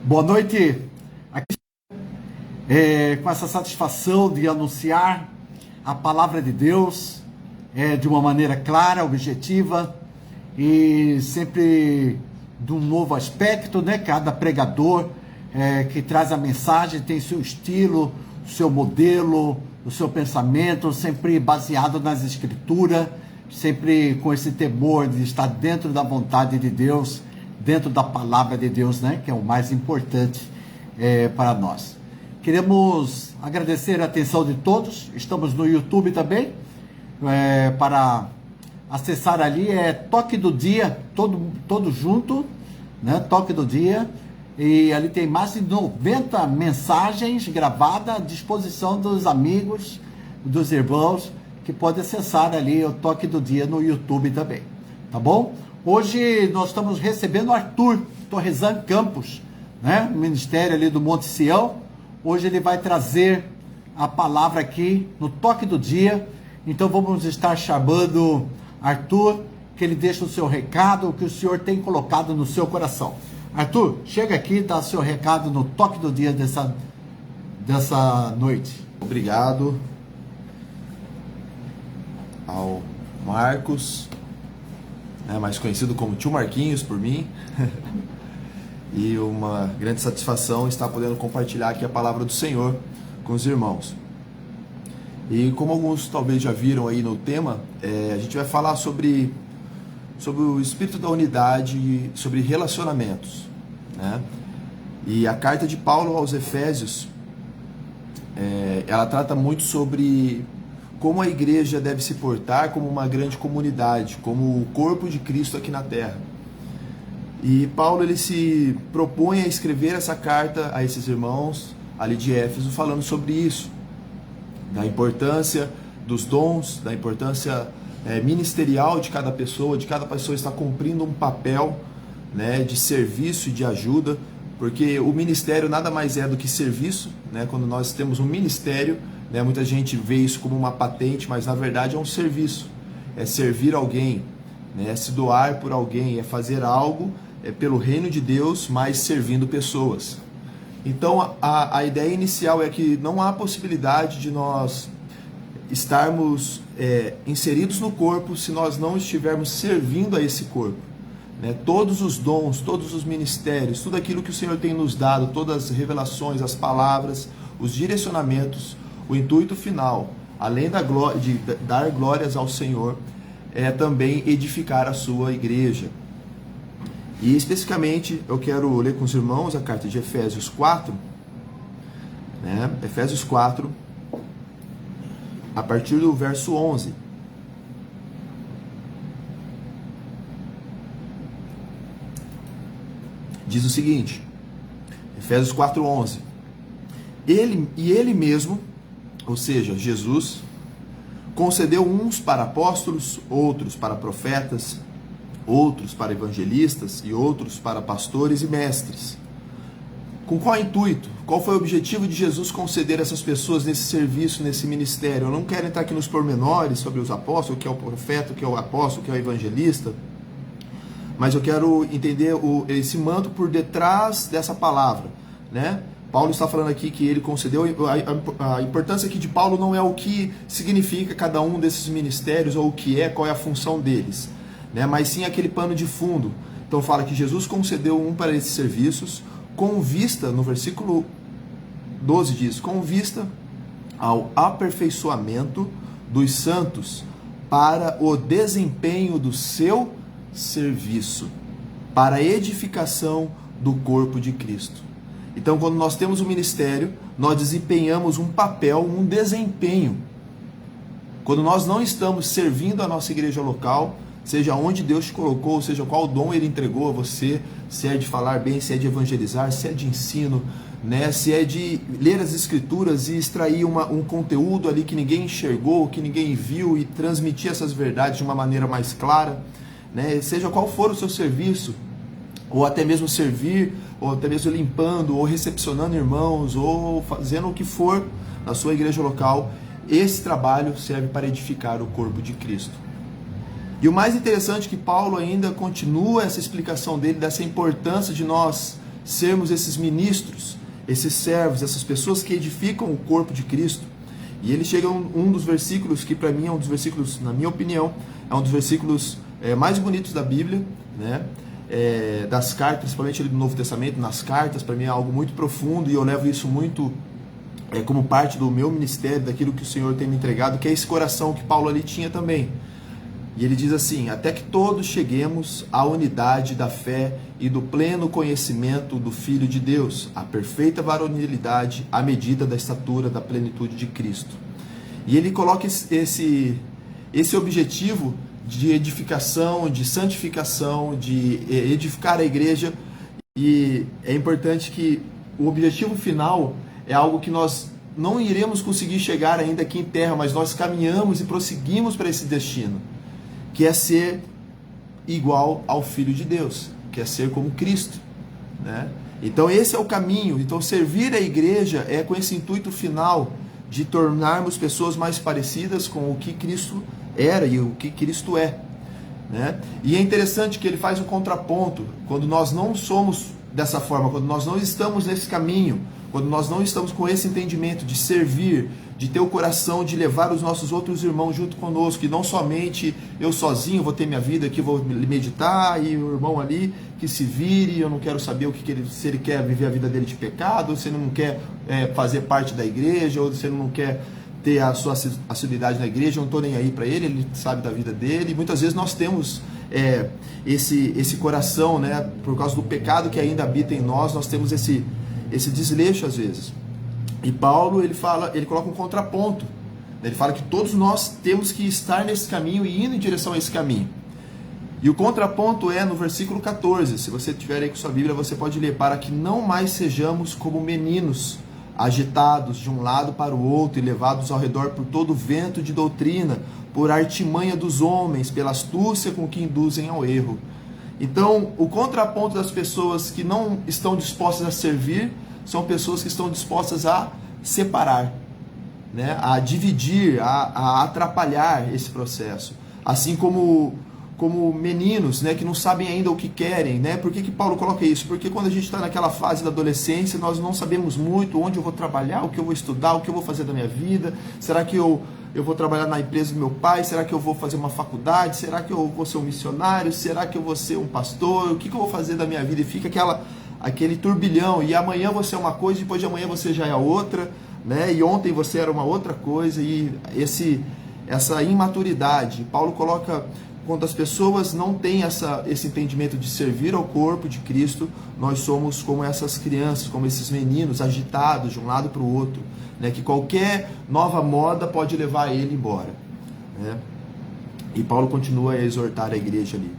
Boa noite. Aqui, com essa satisfação de anunciar a palavra de Deus de uma maneira clara, objetiva e sempre de um novo aspecto, né? Cada pregador que traz a mensagem tem seu estilo, seu modelo, o seu pensamento, sempre baseado nas Escrituras, sempre com esse temor de estar dentro da vontade de Deus, dentro da palavra de Deus, né? Que é o mais importante para nós. Queremos agradecer a atenção de todos. Estamos no YouTube também, para acessar ali, Toque do Dia, todo junto, né? Toque do Dia, e ali tem mais de 90 mensagens gravadas à disposição dos amigos, dos irmãos, que podem acessar ali o Toque do Dia no YouTube também, tá bom? Hoje nós estamos recebendo Arthur Torresan Campos, né? Ministério ali do Monte Sião. Hoje ele vai trazer a palavra aqui no Toque do Dia. Então vamos estar chamando Arthur, que ele deixe o seu recado, o que o Senhor tem colocado no seu coração. Arthur, chega aqui e dá o seu recado no Toque do Dia dessa noite. Obrigado ao Marcos, mais conhecido como Tio Marquinhos por mim. E uma grande satisfação estar podendo compartilhar aqui a palavra do Senhor com os irmãos. E como alguns talvez já viram aí no tema, a gente vai falar sobre o espírito da unidade, sobre relacionamentos, né? E a carta de Paulo aos Efésios, ela trata muito sobre como a igreja deve se portar como uma grande comunidade, como o corpo de Cristo aqui na Terra. E Paulo ele se propõe a escrever essa carta a esses irmãos ali de Éfeso, falando sobre isso, da importância dos dons, da importância ministerial de cada pessoa está cumprindo um papel, né, de serviço e de ajuda, porque o ministério nada mais é do que serviço, né? Quando nós temos um ministério, né, muita gente vê isso como uma patente, mas na verdade é um serviço, é servir alguém, né, é se doar por alguém, é fazer algo pelo reino de Deus, mas servindo pessoas. Então a ideia inicial é que não há possibilidade de nós estarmos inseridos no corpo se nós não estivermos servindo a esse corpo, né? Todos os dons, todos os ministérios, tudo aquilo que o Senhor tem nos dado, todas as revelações, as palavras, os direcionamentos, o intuito final, além de dar glórias ao Senhor, é também edificar a sua igreja. E especificamente eu quero ler com os irmãos a carta de Efésios 4, né? Efésios 4, a partir do verso 11. Diz o seguinte, Efésios 4:11. Ele mesmo, ou seja, Jesus, concedeu uns para apóstolos, outros para profetas, outros para evangelistas e outros para pastores e mestres. Com qual intuito? Qual foi o objetivo de Jesus conceder essas pessoas nesse serviço, nesse ministério? Eu não quero entrar aqui nos pormenores sobre os apóstolos, o que é o profeta, o que é o apóstolo, o que é o evangelista, mas eu quero entender esse manto por detrás dessa palavra, né? Paulo está falando aqui que ele concedeu, a importância aqui de Paulo não é o que significa cada um desses ministérios ou o que qual é a função deles, né? Mas sim aquele pano de fundo. Então fala que Jesus concedeu um para esses serviços, com vista, no versículo 12 diz, com vista ao aperfeiçoamento dos santos para o desempenho do seu serviço, para a edificação do corpo de Cristo. Então, quando nós temos um ministério, nós desempenhamos um papel, um desempenho. Quando nós não estamos servindo a nossa igreja local, seja onde Deus te colocou, seja qual dom Ele entregou a você, se é de falar bem, se é de evangelizar, se é de ensino, né? Se é de ler as Escrituras e extrair um conteúdo ali que ninguém enxergou, que ninguém viu e transmitir essas verdades de uma maneira mais clara, né? Seja qual for o seu serviço, ou até mesmo servir, ou até mesmo limpando, ou recepcionando irmãos, ou fazendo o que for na sua igreja local, esse trabalho serve para edificar o corpo de Cristo. E o mais interessante é que Paulo ainda continua essa explicação dele, dessa importância de nós sermos esses ministros, esses servos, essas pessoas que edificam o corpo de Cristo. E ele chega a um dos versículos que para mim é um dos versículos, na minha opinião, é um dos versículos mais bonitos da Bíblia, né? Das cartas, principalmente ali do Novo Testamento, nas cartas, para mim é algo muito profundo, e eu levo isso muito como parte do meu ministério, daquilo que o Senhor tem me entregado, que é esse coração que Paulo ali tinha também. E ele diz assim: até que todos cheguemos à unidade da fé e do pleno conhecimento do Filho de Deus, à perfeita varonilidade, à medida da estatura da plenitude de Cristo. E ele coloca esse objetivo de edificação, de santificação, de edificar a igreja. E é importante que o objetivo final é algo que nós não iremos conseguir chegar ainda aqui em terra, mas nós caminhamos e prosseguimos para esse destino, que é ser igual ao Filho de Deus, que é ser como Cristo, né? Então esse é o caminho. Então servir a igreja é com esse intuito final de tornarmos pessoas mais parecidas com o que Cristo era e o que Cristo é, né? E é interessante que ele faz um contraponto. Quando nós não somos dessa forma, quando nós não estamos nesse caminho, quando nós não estamos com esse entendimento de servir, de ter o coração de levar os nossos outros irmãos junto conosco, e não somente eu sozinho vou ter minha vida aqui, vou meditar, e o irmão ali que se vire, eu não quero saber o que ele, se ele quer viver a vida dele de pecado, ou se ele não quer fazer parte da igreja, ou se ele não quer ter a sua assiduidade na igreja, eu não estou nem aí para ele, ele sabe da vida dele. E muitas vezes nós temos esse coração, né, por causa do pecado que ainda habita em nós, nós temos esse desleixo às vezes. E Paulo, ele coloca um contraponto. Ele fala que todos nós temos que estar nesse caminho e indo em direção a esse caminho. E o contraponto é no versículo 14. Se você tiver aí com sua Bíblia, você pode ler: para que não mais sejamos como meninos, agitados de um lado para o outro e levados ao redor por todo vento de doutrina, por artimanha dos homens, pela astúcia com que induzem ao erro. Então, o contraponto das pessoas que não estão dispostas a servir são pessoas que estão dispostas a separar, né? A dividir, a atrapalhar esse processo. Assim como meninos, né, que não sabem ainda o que querem, né? Por que Paulo coloca isso? Porque quando a gente está naquela fase da adolescência, nós não sabemos muito onde eu vou trabalhar, o que eu vou estudar, o que eu vou fazer da minha vida. Será que eu vou trabalhar na empresa do meu pai? Será que eu vou fazer uma faculdade? Será que eu vou ser um missionário? Será que eu vou ser um pastor? O que eu vou fazer da minha vida? E fica aquele turbilhão, e amanhã você é uma coisa, depois de amanhã você já é outra, né? E ontem você era uma outra coisa, e essa imaturidade. Paulo coloca, quando as pessoas não têm esse entendimento de servir ao corpo de Cristo, nós somos como essas crianças, como esses meninos agitados de um lado para o outro, né? Que qualquer nova moda pode levar ele embora, né? E Paulo continua a exortar a igreja ali.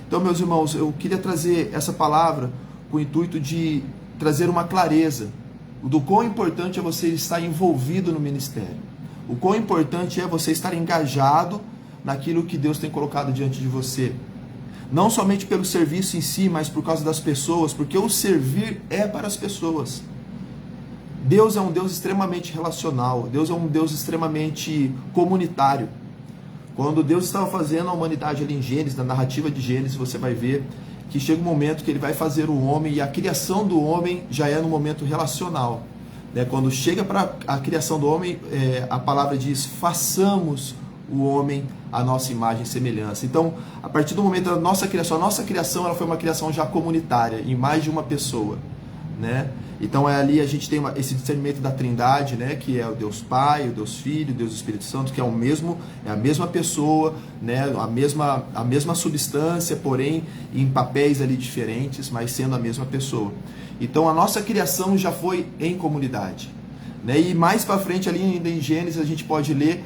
Então, meus irmãos, eu queria trazer essa palavra com o intuito de trazer uma clareza do quão importante é você estar envolvido no ministério, o quão importante é você estar engajado naquilo que Deus tem colocado diante de você, não somente pelo serviço em si, mas por causa das pessoas, porque o servir é para as pessoas. Deus é um Deus extremamente relacional, Deus é um Deus extremamente comunitário. Quando Deus estava fazendo a humanidade ali em Gênesis, na narrativa de Gênesis, você vai ver que chega um momento que ele vai fazer o homem, e a criação do homem já é no momento relacional, né? Quando chega para a criação do homem, a palavra diz: façamos o homem à nossa imagem e semelhança. Então, a partir do momento da nossa criação ela foi uma criação já comunitária, em mais de uma pessoa, né? Então ali a gente tem esse discernimento da Trindade, né? Que é o Deus Pai, o Deus Filho, o Deus Espírito Santo, que é a mesma pessoa, né? A mesma substância, porém em papéis ali diferentes, mas sendo a mesma pessoa. Então a nossa criação já foi em comunidade, né? E mais para frente ali ainda em Gênesis a gente pode ler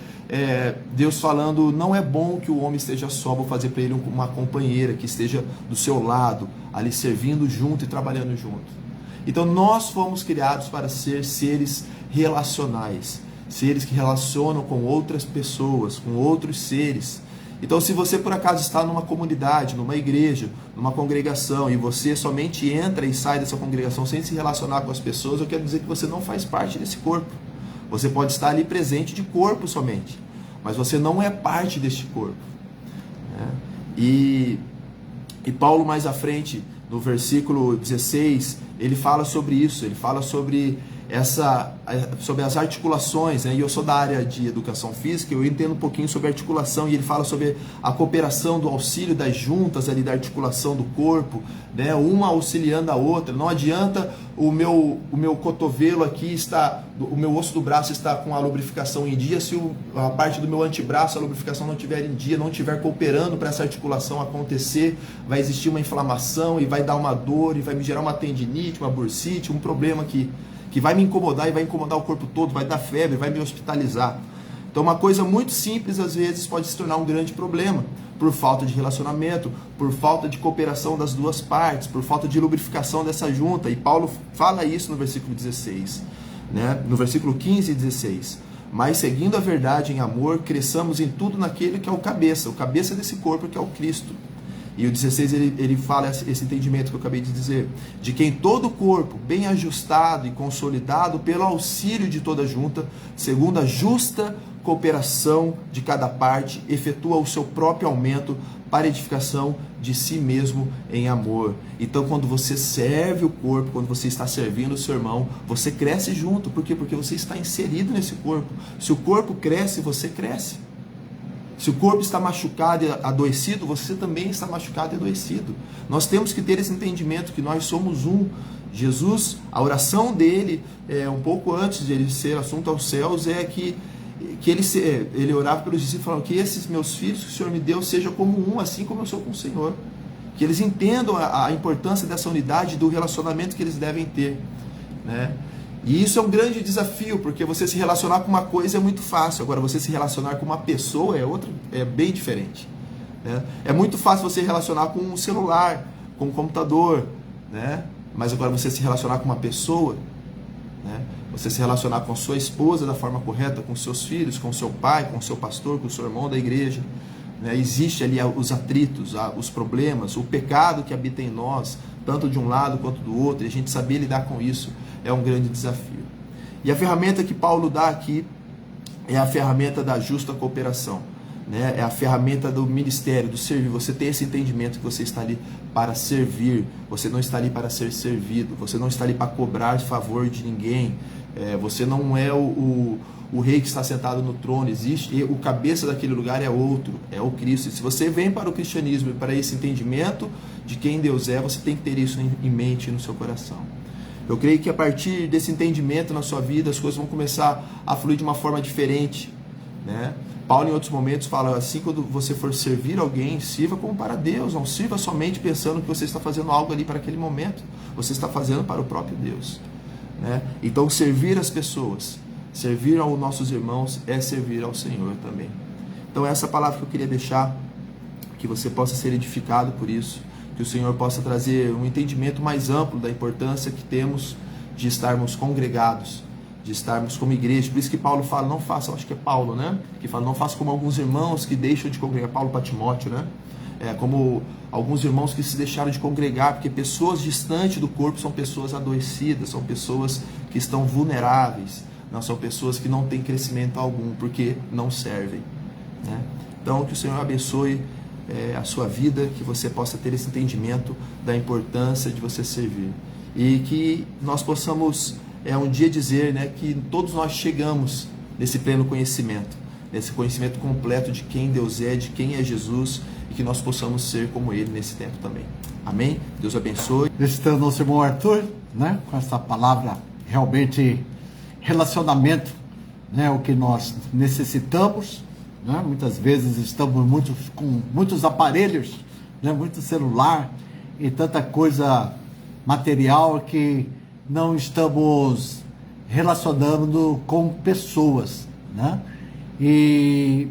Deus falando: não é bom que o homem esteja só, vou fazer para ele uma companheira que esteja do seu lado, ali servindo junto e trabalhando junto. Então nós fomos criados para ser seres relacionais, seres que relacionam com outras pessoas, com outros seres. Então, se você por acaso está numa comunidade, numa igreja, numa congregação, e você somente entra e sai dessa congregação sem se relacionar com as pessoas, eu quero dizer que você não faz parte desse corpo. Você pode estar ali presente de corpo somente, mas você não é parte deste corpo, né? E Paulo mais à frente, no versículo 16, ele fala sobre isso, ele fala sobre sobre as articulações, né? E eu sou da área de educação física, eu entendo um pouquinho sobre articulação, e ele fala sobre a cooperação do auxílio das juntas ali da articulação do corpo, né? Uma auxiliando a outra. Não adianta o meu cotovelo aqui o meu osso do braço está com a lubrificação em dia, se a parte do meu antebraço, a lubrificação não estiver em dia, não estiver cooperando para essa articulação acontecer, vai existir uma inflamação e vai dar uma dor, e vai me gerar uma tendinite, uma bursite, um problema que vai me incomodar e vai incomodar o corpo todo, vai dar febre, vai me hospitalizar. Então uma coisa muito simples às vezes pode se tornar um grande problema, por falta de relacionamento, por falta de cooperação das duas partes, por falta de lubrificação dessa junta. E Paulo fala isso no versículo 16, né? No versículo 15 e 16. Mas seguindo a verdade em amor, cresçamos em tudo naquele que é o cabeça desse corpo, que é o Cristo. E o 16 ele fala esse entendimento que eu acabei de dizer, de quem todo o corpo, bem ajustado e consolidado pelo auxílio de toda junta, segundo a justa cooperação de cada parte, efetua o seu próprio aumento para edificação de si mesmo em amor. Então, quando você serve o corpo, quando você está servindo o seu irmão, você cresce junto. Por quê? Porque você está inserido nesse corpo. Se o corpo cresce, você cresce. Se o corpo está machucado e adoecido, você também está machucado e adoecido. Nós temos que ter esse entendimento que nós somos um. Jesus, a oração dele, um pouco antes de ele ser assunto aos céus, é que ele orava pelos discípulos, falando que esses meus filhos que o Senhor me deu sejam como um, assim como eu sou com o Senhor. Que eles entendam a importância dessa unidade, do relacionamento que eles devem ter, né? E isso é um grande desafio, porque você se relacionar com uma coisa é muito fácil, agora você se relacionar com uma pessoa é bem diferente, né? É muito fácil você relacionar com um celular, com um computador, né? Mas agora você se relacionar com uma pessoa, né? Você se relacionar com a sua esposa da forma correta, com seus filhos, com seu pai, com seu pastor, com o seu irmão da igreja, né? Existe ali os atritos, os problemas, o pecado que habita em nós, tanto de um lado quanto do outro, e a gente saber lidar com isso é um grande desafio. E a ferramenta que Paulo dá aqui é a ferramenta da justa cooperação, né? É a ferramenta do ministério, do servir. Você tem esse entendimento que você está ali para servir, você não está ali para ser servido, você não está ali para cobrar favor de ninguém, você não é o rei que está sentado no trono, existe, o cabeça daquele lugar é outro, é o Cristo. E se você vem para o cristianismo e para esse entendimento de quem Deus é, você tem que ter isso em mente e no seu coração. Eu creio que a partir desse entendimento na sua vida, as coisas vão começar a fluir de uma forma diferente, né? Paulo, em outros momentos, fala assim: quando você for servir alguém, sirva como para Deus, não sirva somente pensando que você está fazendo algo ali para aquele momento, você está fazendo para o próprio Deus, né? Então, servir as pessoas, servir aos nossos irmãos, é servir ao Senhor também. Então, essa palavra que eu queria deixar, que você possa ser edificado por isso, que o Senhor possa trazer um entendimento mais amplo da importância que temos de estarmos congregados, de estarmos como igreja. Por isso que Paulo fala, não faça, acho que é Paulo, né? Que fala, não faça como alguns irmãos que deixam de congregar. Paulo para Timóteo, né? Como alguns irmãos que se deixaram de congregar, porque pessoas distantes do corpo são pessoas adoecidas, são pessoas que estão vulneráveis, não são pessoas que não têm crescimento algum, porque não servem, né? Então, que o Senhor abençoe a sua vida, que você possa ter esse entendimento da importância de você servir, e que nós possamos um dia dizer, né, que todos nós chegamos nesse pleno conhecimento, nesse conhecimento completo de quem Deus é, de quem é Jesus, e que nós possamos ser como Ele nesse tempo também. Amém? Deus abençoe. Visitando nosso irmão Arthur, né, com essa palavra, realmente relacionamento, né, o que nós necessitamos, né? Muitas vezes estamos com muitos aparelhos, né? Muito celular e tanta coisa material que não estamos relacionando com pessoas, né? E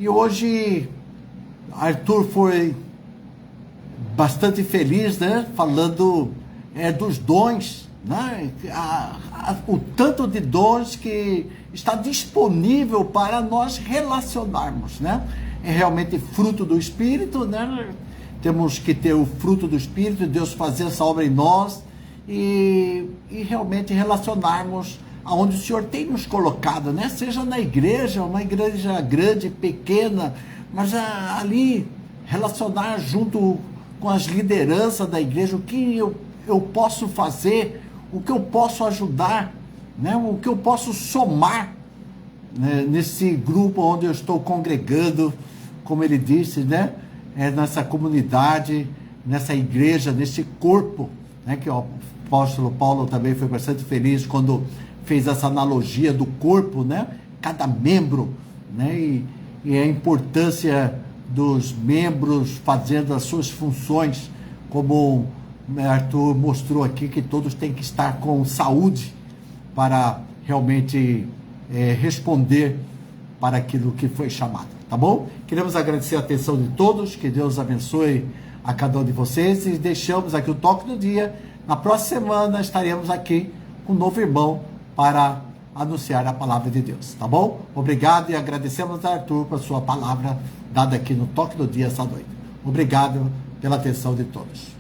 hoje Arthur foi bastante feliz, né? Falando dos dons, né? O tanto de dons que está disponível para nós relacionarmos, né? É realmente fruto do Espírito, né? Temos que ter o fruto do Espírito, Deus fazer essa obra em nós e realmente relacionarmos aonde o Senhor tem nos colocado, né? Seja na igreja, uma igreja grande, pequena, mas ali relacionar junto com as lideranças da igreja, o que eu posso fazer, o que eu posso ajudar, né? O que eu posso somar, né? Nesse grupo onde eu estou congregando, como ele disse, né? Nessa comunidade, nessa igreja, nesse corpo, né? Que o apóstolo Paulo também foi bastante feliz quando fez essa analogia do corpo, né? Cada membro, né? E a importância dos membros fazendo as suas funções, como Arthur mostrou aqui, que todos têm que estar com saúde para realmente responder para aquilo que foi chamado, tá bom? Queremos agradecer a atenção de todos, que Deus abençoe a cada um de vocês, e deixamos aqui o toque do dia. Na próxima semana estaremos aqui com um novo irmão para anunciar a palavra de Deus, tá bom? Obrigado, e agradecemos a Arthur por sua palavra dada aqui no toque do dia essa noite. Obrigado pela atenção de todos.